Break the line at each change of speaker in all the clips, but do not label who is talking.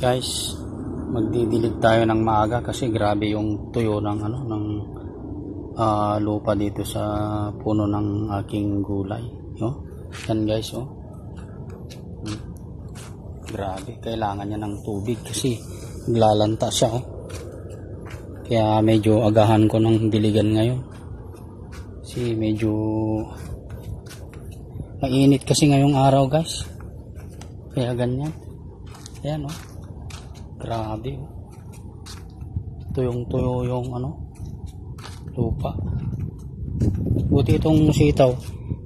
Guys, magdidilig tayo ng maaga kasi grabe yung tuyo ng lupa dito sa puno ng aking gulay. Yan guys, grabe, kailangan niya ng tubig kasi naglalanta siya. Kaya medyo agahan ko ng diligan ngayon kasi medyo mainit kasi ngayong araw guys, kaya ganyan. Ayan grabe, tuyong tuyo yung lupa. Buti itong sitaw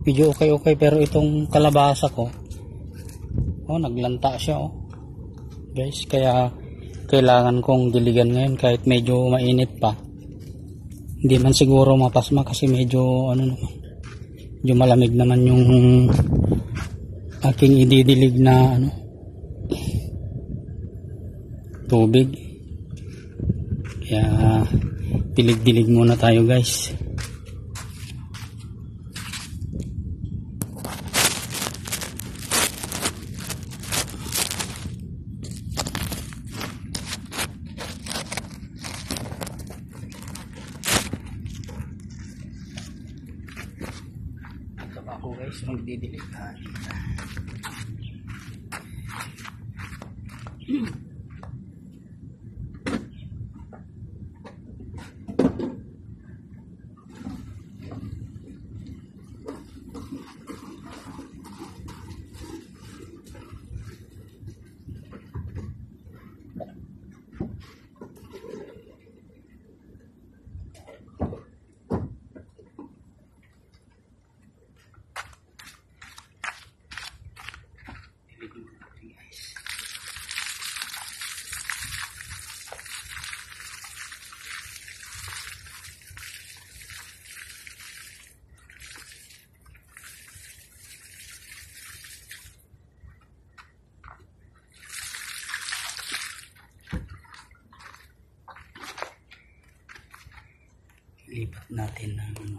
medyo okay, pero itong kalabasa ko naglanta siya guys, kaya kailangan kong diligan ngayon kahit medyo mainit pa. Hindi man siguro mapasma kasi medyo medyo malamig naman yung aking ididilig na tubig. Kaya dilig-dilig muna tayo guys. Ito ako guys, magdidilig tayo. Lipat natin ng